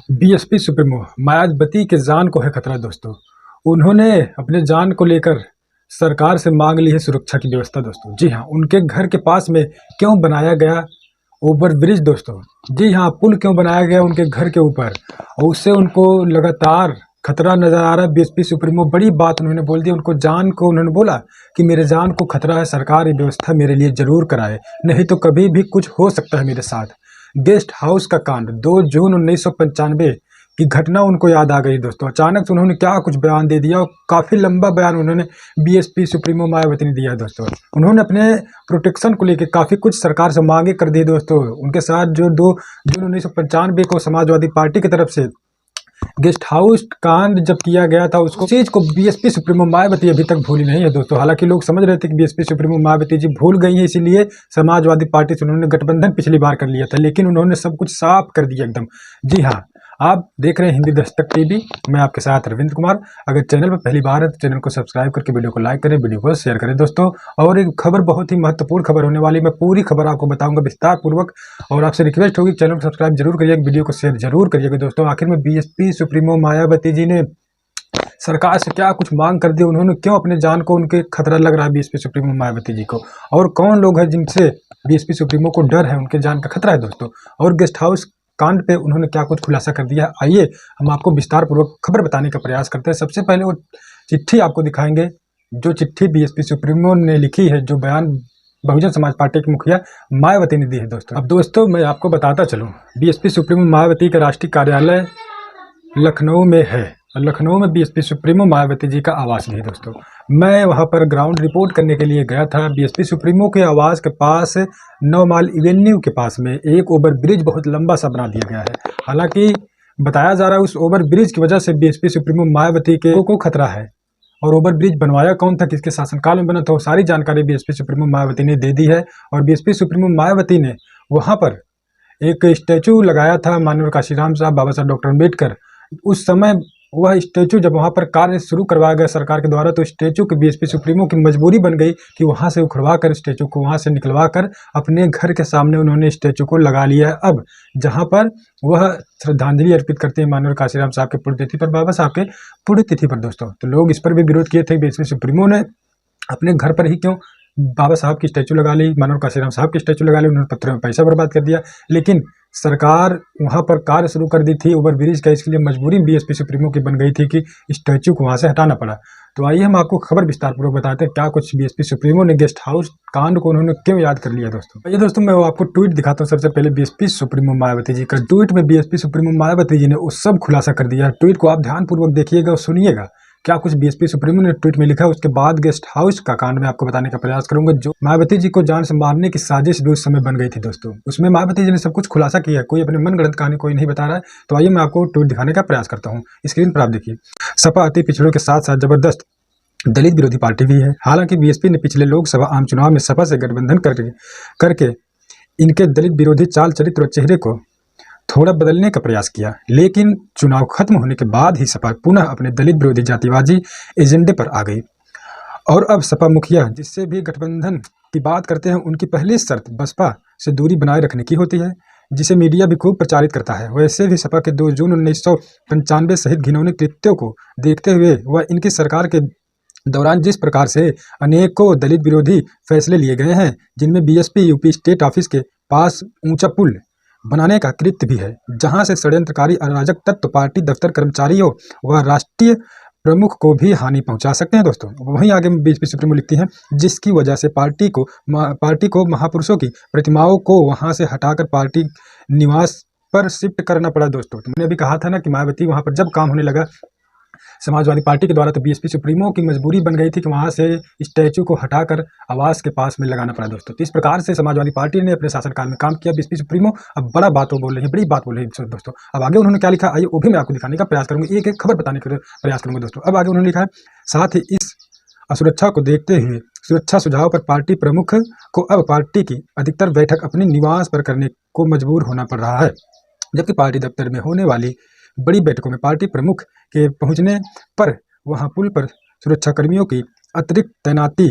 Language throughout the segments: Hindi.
बीएसपी सुप्रीमो मायावती के जान को है खतरा दोस्तों। उन्होंने अपने जान को लेकर सरकार से मांग ली है सुरक्षा की व्यवस्था दोस्तों। जी हाँ, उनके घर के पास में क्यों बनाया गया ओवर ब्रिज दोस्तों। जी हाँ, पुल क्यों बनाया गया उनके घर के ऊपर और उससे उनको लगातार खतरा नजर आ रहा है। बीएसपी सुप्रीमो बड़ी बात उन्होंने बोल दी, उनको जान को उन्होंने बोला कि मेरे जान को खतरा है, सरकार ये व्यवस्था मेरे लिए जरूर कराए, नहीं तो कभी भी कुछ हो सकता है मेरे साथ। गेस्ट हाउस का कांड 2 जून 1995 की घटना उनको याद आ गई दोस्तों। अचानक से उन्होंने क्या कुछ बयान दे दिया और काफ़ी लंबा बयान उन्होंने बीएसपी सुप्रीमो मायावती ने दिया दोस्तों। उन्होंने अपने प्रोटेक्शन को लेकर काफ़ी कुछ सरकार से मांगे कर दी दोस्तों। उनके साथ जो 2 जून 1995 को समाजवादी पार्टी की तरफ से गेस्ट हाउस कांड जब किया गया था, उसको चीज को बीएसपी सुप्रीमो मायावती अभी तक भूली नहीं है दोस्तों। हालांकि लोग समझ रहे थे कि बीएसपी सुप्रीमो मायावती जी भूल गई हैं, इसीलिए समाजवादी पार्टी से उन्होंने गठबंधन पिछली बार कर लिया था, लेकिन उन्होंने सब कुछ साफ कर दिया एकदम। जी हाँ, आप देख रहे हैं हिंदी दस्तक टीवी, मैं आपके साथ रविंद्र कुमार। अगर चैनल पर पहली बार है तो चैनल को सब्सक्राइब करके वीडियो को लाइक करें, वीडियो को शेयर करें दोस्तों। और एक खबर, बहुत ही महत्वपूर्ण खबर होने वाली, मैं पूरी खबर आपको बताऊंगा विस्तार पूर्वक, और आपसे रिक्वेस्ट होगी चैनल को सब्सक्राइब जरूर करिएगा, वीडियो को शेयर जरूर करिएगा दोस्तों। आखिर में बीएसपी सुप्रीमो मायावती जी ने सरकार से क्या कुछ मांग कर दी, उन्होंने क्यों अपने जान को उनके खतरा लग रहा है बीएसपी सुप्रीमो मायावती जी को, और कौन लोग हैं जिनसे बीएसपी सुप्रीमो को डर है, उनके जान का खतरा है दोस्तों। और गेस्ट हाउस कांड पे उन्होंने क्या कुछ खुलासा कर दिया है, आइए हम आपको विस्तार पूर्वक खबर बताने का प्रयास करते हैं। सबसे पहले वो चिट्ठी आपको दिखाएंगे, जो चिट्ठी बीएसपी सुप्रीमो ने लिखी है, जो बयान बहुजन समाज पार्टी की मुखिया मायावती ने दी है दोस्तों। अब दोस्तों मैं आपको बताता चलूं, बीएसपी सुप्रीमो मायावती का राष्ट्रीय कार्यालय लखनऊ में है, और लखनऊ में बीएसपी सुप्रीमो मायावती जी का आवास भी है दोस्तों। मैं वहां पर ग्राउंड रिपोर्ट करने के लिए गया था। बीएसपी सुप्रीमो के आवास के पास 9 माइल एवेन्यू के पास में एक ओवर ब्रिज बहुत लंबा सा बना दिया गया है। हालांकि बताया जा रहा है उस ओवर ब्रिज की वजह से बीएसपी सुप्रीमो मायावती को खतरा है। और ओवर ब्रिज बनवाया कौन था, किसके शासनकाल में बना था, वो सारी जानकारी बीएसपी सुप्रीमो मायावती ने दे दी है। और बीएसपी सुप्रीमो मायावती ने वहां पर एक स्टैचू लगाया था, माननीय काशीराम साहब, बाबा साहब डॉक्टर अम्बेडकर। उस समय वह स्टैचू जब वहां पर कार्य शुरू करवाया गया सरकार के द्वारा, तो स्टैचू के बीएसपी सुप्रीमो की मजबूरी बन गई कि वहां से उखड़वा कर स्टैचू को वहां से निकलवा कर अपने घर के सामने उन्होंने स्टैचू को लगा लिया है। अब जहां पर वह श्रद्धांजलि अर्पित करते हैं माननीय काशीराम साहब के पुण्यतिथि पर, बाबा साहब के पुण्यतिथि पर दोस्तों, तो लोग इस पर भी विरोध किए थे। बीएसपी सुप्रीमो ने अपने घर पर ही क्यों बाबा साहब की स्टैचू लगा ली, माननीय काशीराम साहब की स्टैचू लगा ली, उन्होंने पत्थरों में पैसा बर्बाद कर दिया। लेकिन सरकार वहां पर कार्य शुरू कर दी थी ओवर ब्रिज का, इसके लिए मजबूरी बीएसपी सुप्रीमो की बन गई थी कि स्टैचू को वहां से हटाना पड़ा। तो आइए हम आपको खबर विस्तार पूर्वक बताते हैं क्या कुछ बीएसपी सुप्रीमो ने गेस्ट हाउस कांड को उन्होंने क्यों याद कर लिया दोस्तों। ये दोस्तों मैं आपको ट्वीट दिखाता हूँ। सबसे पहले बीएसपी सुप्रीमो मायावती जी का ट्वीट में बीएसपी सुप्रीमो मायावती जी ने उस सब खुलासा कर दिया है। ट्वीट को आप ध्यानपूर्वक देखिएगा और सुनिएगा क्या कुछ बीएसपी सुप्रीमो ने ट्वीट में लिखा है। उसके बाद गेस्ट हाउस का कांड में आपको बताने का प्रयास करूंगा, जो मायावती जी को जान से मारने की साजिश भी उस समय बन गई थी दोस्तों। उसमें मायावती जी ने सब कुछ खुलासा किया है, कोई अपने मनगढ़ंत कहानी कोई नहीं बता रहा है। तो आइए मैं आपको ट्वीट दिखाने का प्रयास करता हूँ। स्क्रीन पर आप देखिए, सपा अति पिछड़ों के साथ साथ जबरदस्त दलित विरोधी पार्टी भी है। हालांकि बीएसपी ने पिछले लोकसभा आम चुनाव में सपा से गठबंधन करके इनके दलित विरोधी चाल चरित्र और चेहरे को थोड़ा बदलने का प्रयास किया, लेकिन चुनाव खत्म होने के बाद ही सपा पुनः अपने दलित विरोधी जातिवादी एजेंडे पर आ गई। और अब सपा मुखिया जिससे भी गठबंधन की बात करते हैं, उनकी पहली शर्त बसपा से दूरी बनाए रखने की होती है, जिसे मीडिया भी खूब प्रचारित करता है। वैसे भी सपा के 2 जून 1995 सहित घिनौने कृत्यों को देखते हुए वह इनकी सरकार के दौरान जिस प्रकार से अनेकों दलित विरोधी फैसले लिए गए हैं, जिनमें बीएसपी यूपी स्टेट ऑफिस के पास ऊंचा पुल बनाने का कृत्य भी है, जहां से षड्यंत्रकारी अराजक तत्व पार्टी दफ्तर कर्मचारियों व राष्ट्रीय प्रमुख को भी हानि पहुंचा सकते हैं दोस्तों। वहीं आगे बीएसपी सुप्रीमो लिखती हैं, जिसकी वजह से पार्टी को महापुरुषों की प्रतिमाओं को वहां से हटाकर पार्टी निवास पर शिफ्ट करना पड़ा दोस्तों। मैंने अभी कहा था ना कि मायावती वहां पर जब काम होने लगा समाजवादी पार्टी के द्वारा, तो बीएसपी सुप्रीमो की मजबूरी बन गई थी कि वहां से स्टैचू को हटाकर आवास के पास में लगाना पड़ा दोस्तों। तो इस प्रकार से समाजवादी पार्टी ने अपने शासनकाल में काम किया। बीएसपी सुप्रीमो अब बड़ा बात बोल रही है, बड़ी बात बोल रही है दोस्तों। अब आगे उन्होंने क्या लिखा, आइए वो भी मैं आपको दिखाने का प्रयास करूंगा, एक एक खबर बताने का प्रयास करूंगा दोस्तों। अब आगे उन्होंने लिखा है, साथ ही इस असुरक्षा को देखते हुए सुरक्षा सुझाव पर पार्टी प्रमुख को अब पार्टी की अधिकतर बैठक अपने निवास पर करने को मजबूर होना पड़ रहा है, जबकि पार्टी दफ्तर में होने वाली बड़ी बैठकों में पार्टी प्रमुख के पहुंचने पर वहां पुल पर सुरक्षाकर्मियों की अतिरिक्त तैनाती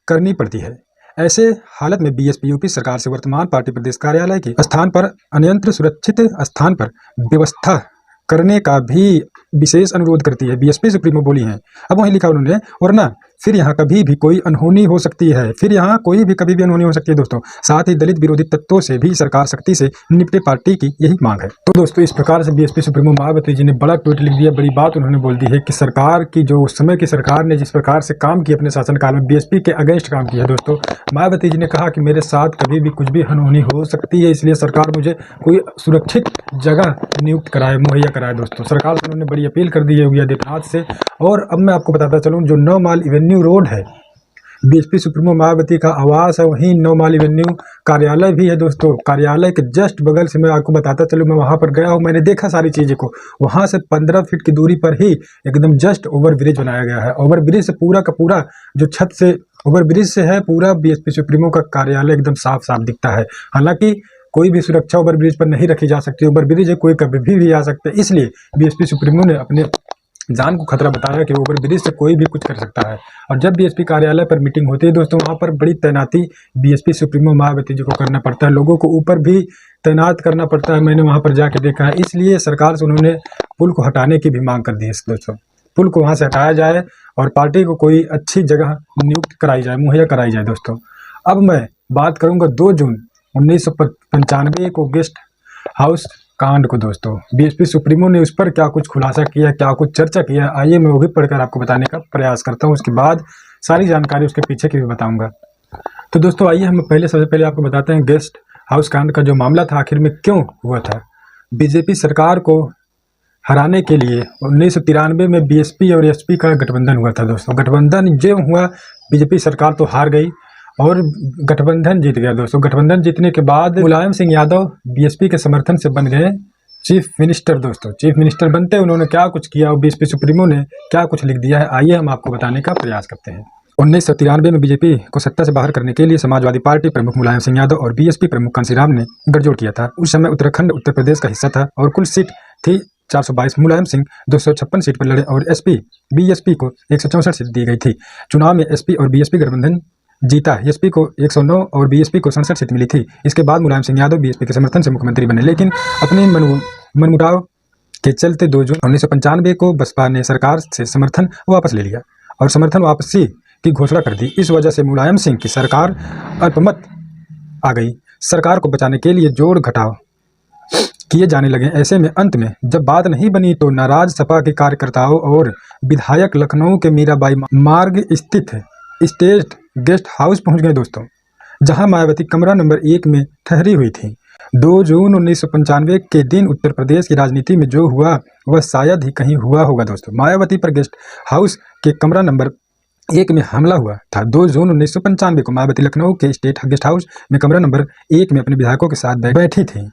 करनी पड़ती है। ऐसे हालत में बीएसपी यूपी सरकार से वर्तमान पार्टी प्रदेश कार्यालय के स्थान पर अन्यंत्र सुरक्षित स्थान पर व्यवस्था करने का भी विशेष अनुरोध करती है, बीएसपी सुप्रीमो बोली हैं। अब वहीं लिखा उन्होंने, वरना फिर यहाँ कभी भी कोई अनहोनी हो सकती है, फिर यहाँ कोई भी कभी भी अनहोनी हो सकती है दोस्तों। साथ ही दलित विरोधी तत्वों से भी सरकार सख्ती से निपटे, पार्टी की यही मांग है। तो दोस्तों इस प्रकार से बीएसपी सुप्रीमो मायावती जी ने बड़ा ट्वीट लिख दिया, बड़ी बात उन्होंने बोल दी है कि सरकार की जो उस समय की सरकार ने जिस प्रकार से काम किया अपने शासनकाल में, बीएसपी के अगेंस्ट काम किया है दोस्तों। मायावती जी ने कहा कि मेरे साथ कभी भी कुछ भी अनहोनी हो सकती है, इसलिए सरकार मुझे कोई सुरक्षित जगह नियुक्त कराए, मुहैया कराए दोस्तों। सरकार से उन्होंने बड़ी अपील कर दी है योगी आदित्यनाथ से। और अब मैं आपको बताता चलूँ, जो 9 माइल एवेन्यू रोड है, बीएसपी सुप्रीमो मायावती का आवास है, वहीं 9 माइल एवेन्यू कार्यालय भी है दोस्तों। कार्यालय के जस्ट बगल से मैं आपको बताता चलूँ, मैं वहां पर गया हूँ, मैंने देखा सारी चीज़ों को। वहां से 15 फीट की दूरी पर ही एकदम जस्ट ओवर ब्रिज बनाया गया है। ओवर ब्रिज से पूरा का पूरा जो छत से ओवर ब्रिज से है, पूरा बीएसपी सुप्रीमो का कार्यालय एकदम साफ साफ दिखता है। हालांकि कोई भी सुरक्षा ओवर ब्रिज पर नहीं रखी जा सकती, ओवर ब्रिज है, कोई कभी भी आ सकता है, इसलिए बीएसपी सुप्रीमो ने अपने जान को खतरा बताया कि ओवर ब्रिज से कोई भी कुछ कर सकता है। और जब बीएसपी कार्यालय पर मीटिंग होती है दोस्तों, वहाँ पर बड़ी तैनाती बीएसपी सुप्रीमो मायावती जी को करना पड़ता है, लोगों को ऊपर भी तैनात करना पड़ता है। मैंने वहाँ पर जाके देखा है, इसलिए सरकार से उन्होंने पुल को हटाने की भी मांग कर दी है दोस्तों। पुल को वहाँ से हटाया जाए और पार्टी को कोई अच्छी जगह नियुक्त कराई जाए, मुहैया कराई जाए दोस्तों। अब मैं बात करूँगा 2 जून 1995 को गेस्ट हाउस कांड को दोस्तों। बीएसपी सुप्रीमो ने उस पर क्या कुछ खुलासा किया, क्या कुछ चर्चा किया, आइए मैं वो भी पढ़कर आपको बताने का प्रयास करता हूँ। उसके बाद सारी जानकारी उसके पीछे की भी बताऊंगा। तो दोस्तों आइए हम सबसे पहले आपको बताते हैं गेस्ट हाउस कांड का जो मामला था आखिर में क्यों हुआ था। बीजेपी सरकार को हराने के लिए 1993 में बीएसपी और एसपी का गठबंधन हुआ था दोस्तों। गठबंधन जो हुआ, बीजेपी सरकार तो हार गई और गठबंधन जीत गया दोस्तों। गठबंधन जीतने के बाद मुलायम सिंह यादव बीएसपी के समर्थन से बन गए चीफ मिनिस्टर दोस्तों। चीफ मिनिस्टर बनते उन्होंने क्या कुछ किया और बीएसपी सुप्रीमो ने क्या कुछ लिख दिया है, आइए हम आपको बताने का प्रयास करते हैं। 1993 में बीजेपी को सत्ता से बाहर करने के लिए समाजवादी पार्टी प्रमुख मुलायम सिंह यादव और बीएसपी प्रमुख कांशीराम ने गठजोड़ किया था। उस समय उत्तराखंड उत्तर प्रदेश का हिस्सा था और कुल सीट थी 422। मुलायम सिंह 256 सीट पर लड़े और बीएसपी को 164 सीट दी गई थी। चुनाव में एसपी और बीएसपी गठबंधन जीता। एसपी को 109 और बीएसपी को 67 सीट मिली थी। इसके बाद मुलायम सिंह यादव बीएसपी के समर्थन से मुख्यमंत्री बने, लेकिन अपने मनमुटाव के चलते 2 जून 1995 को बसपा ने सरकार से समर्थन वापस ले लिया और समर्थन वापसी की घोषणा कर दी। इस वजह से मुलायम सिंह की सरकार अल्पमत आ गई। सरकार को बचाने के लिए जोड़ घटाव किए जाने लगे। ऐसे में अंत में जब बात नहीं बनी तो नाराज सपा के कार्यकर्ताओं और विधायक लखनऊ के मीराबाई मार्ग स्थित स्टेट गेस्ट हाउस पहुंच गए दोस्तों, जहां मायावती कमरा नंबर 1 में ठहरी हुई थी। 2 जून 1995 के दिन उत्तर प्रदेश की राजनीति में जो हुआ वह शायद ही कहीं हुआ होगा दोस्तों। मायावती पर गेस्ट हाउस के कमरा नंबर 1 में हमला हुआ था। 2 जून 1995 को मायावती लखनऊ के स्टेट गेस्ट हाउस में कमरा नंबर 1 में अपने विधायकों के साथ बैठी थी।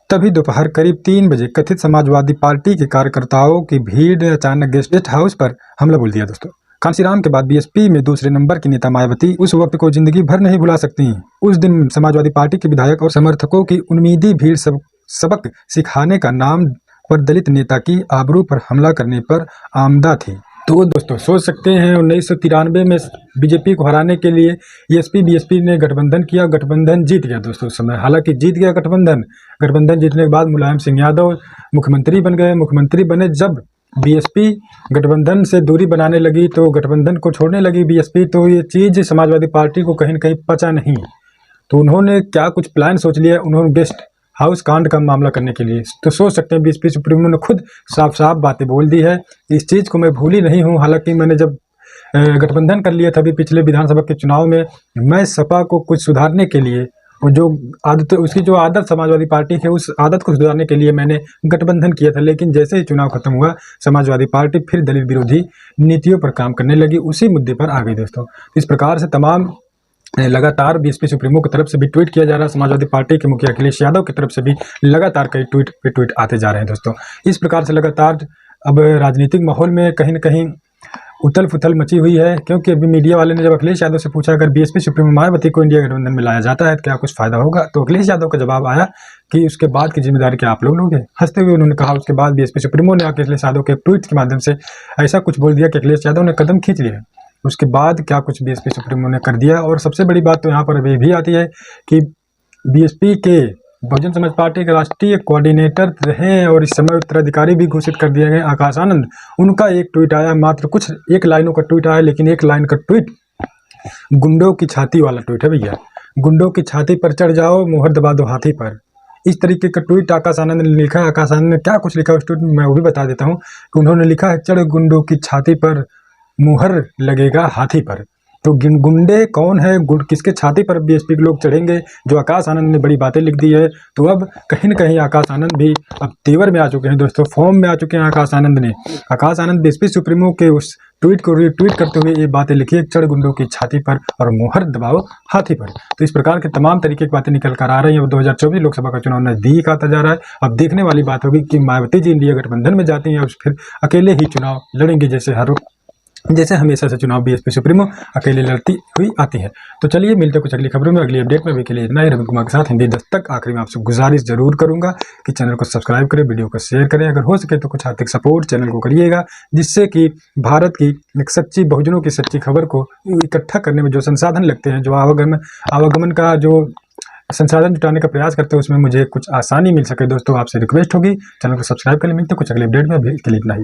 तभी दोपहर करीब 3 बजे कथित समाजवादी पार्टी के कार्यकर्ताओं की भीड़ ने अचानक गेस्ट हाउस पर हमला बोल दिया दोस्तों। कांशीराम के बाद बीएसपी में दूसरे नंबर की नेता मायावती उस वक्त को जिंदगी भर नहीं भुला सकती। उस दिन समाजवादी पार्टी के विधायक और समर्थकों की उम्मीदी भीड़ सबक सिखाने का नाम पर दलित नेता की आबरू पर हमला करने पर आमदा थी। तो दोस्तों सोच सकते हैं 1993 में बीजेपी को हराने के लिए एसपी बीएसपी ने गठबंधन किया, गठबंधन जीत गया दोस्तों उस समय। हालांकि जीत गया गठबंधन जीतने के बाद मुलायम सिंह यादव मुख्यमंत्री बन गए। मुख्यमंत्री बने जब बीएसपी गठबंधन से दूरी बनाने लगी तो गठबंधन को छोड़ने लगी बीएसपी, तो ये चीज़ समाजवादी पार्टी को कहीं न कहीं पचा नहीं। तो उन्होंने क्या कुछ प्लान सोच लिया, उन्होंने गेस्ट हाउस कांड का मामला करने के लिए। तो सोच सकते हैं बीएसपी सुप्रीमो ने खुद साफ साफ बातें बोल दी है। इस चीज़ को मैं भूली नहीं हूँ। हालांकि मैंने जब गठबंधन कर लिया था अभी पिछले विधानसभा के चुनाव में, मैं सपा को कुछ सुधारने के लिए और जो आदत उसकी जो आदत समाजवादी पार्टी है उस आदत को सुधारने के लिए मैंने गठबंधन किया था। लेकिन जैसे ही चुनाव खत्म हुआ समाजवादी पार्टी फिर दलित विरोधी नीतियों पर काम करने लगी, उसी मुद्दे पर आ गई दोस्तों। इस प्रकार से तमाम लगातार बीएसपी सुप्रीमो की तरफ से भी ट्वीट किया जा रहा है, समाजवादी पार्टी के मुखिया अखिलेश यादव की तरफ से भी लगातार कई ट्वीट आते जा रहे हैं दोस्तों। इस प्रकार से लगातार अब राजनीतिक माहौल में कहीं न कहीं उथल पुथल मची हुई है, क्योंकि अभी मीडिया वाले ने जब अखिलेश यादव से पूछा अगर बीएसपी सुप्रीमो मायावती को इंडिया गठबंधन में लाया जाता है तो क्या कुछ फायदा होगा, तो अखिलेश यादव का जवाब आया कि उसके बाद की जिम्मेदारी क्या आप लोग लोगे। हंसते हुए उन्होंने कहा। उसके बाद बीएसपी सुप्रीमो ने अखिलेश यादव के ट्वीट के माध्यम से ऐसा कुछ बोल दिया कि अखिलेश यादव ने कदम खींच लिया उसके बाद क्या कुछ बीएसपी सुप्रीमो ने कर दिया। और सबसे बड़ी बात तो यहाँ पर अभी भी आती है कि बीएसपी के बहुजन समाज पार्टी के राष्ट्रीय कोऑर्डिनेटर रहे और इस समय उत्तराधिकारी भी घोषित कर दिए गए आकाश आनंद, उनका एक ट्वीट आया, मात्र कुछ एक लाइनों का ट्वीट आया, लेकिन एक लाइन का ट्वीट गुंडों की छाती वाला ट्वीट है भैया। गुंडों की छाती पर चढ़ जाओ, मुहर दबा दो हाथी पर, इस तरीके का ट्वीट आकाश आनंद ने लिखा है। आकाश आनंद ने क्या कुछ लिखा है उस ट्वीट में मैं वो भी बता देता हूँ कि उन्होंने लिखा है, चढ़ गुंडों की छाती पर मुहर लगेगा हाथी पर। तो गुंडे कौन है, किसके छाती पर बीएसपी के लोग चढ़ेंगे, जो आकाश आनंद ने बड़ी बातें लिख दी है। तो अब कहीं न कहीं आकाश आनंद भी अब तेवर में आ चुके हैं दोस्तों, फॉर्म में आ चुके हैं आकाश आनंद ने। आकाश आनंद बीएसपी सुप्रीमो के उस ट्वीट को रीट्वीट करते हुए ये बातें लिखी है, चढ़ गुंडों की छाती पर और मुहर दबाओ हाथी पर। तो इस प्रकार के तमाम तरीके की बातें निकल कर आ रही हैं। अब 2024 लोकसभा का चुनाव नजदीक आता जा रहा है। अब देखने वाली बात होगी कि मायावती जी इंडिया गठबंधन में जाती हैं और फिर अकेले ही चुनाव लड़ेंगे, जैसे हमेशा से चुनाव बीएसपी सुप्रीमो अकेले लड़ती हुई आती है। तो चलिए मिलते कुछ अगली खबरों में, अगली अपडेट में। अभी के लिए इतना ही। रवि कुमार के साथ हिंदी दस्तक। आखिरी में आपसे गुजारिश जरूर करूंगा कि चैनल को सब्सक्राइब करें, वीडियो को शेयर करें, अगर हो सके तो कुछ आर्थिक सपोर्ट चैनल को करिएगा, जिससे कि भारत की एक सच्ची बहुजनों की सच्ची खबर को इकट्ठा करने में जो संसाधन लगते हैं, जो आवागमन का जो संसाधन जुटाने का प्रयास करते हैं, उसमें मुझे कुछ आसानी मिल सके। दोस्तों आपसे रिक्वेस्ट होगी चैनल को सब्सक्राइब कर लें। मिलते कुछ अगले अपडेट में, अभी के लिए इतना ही।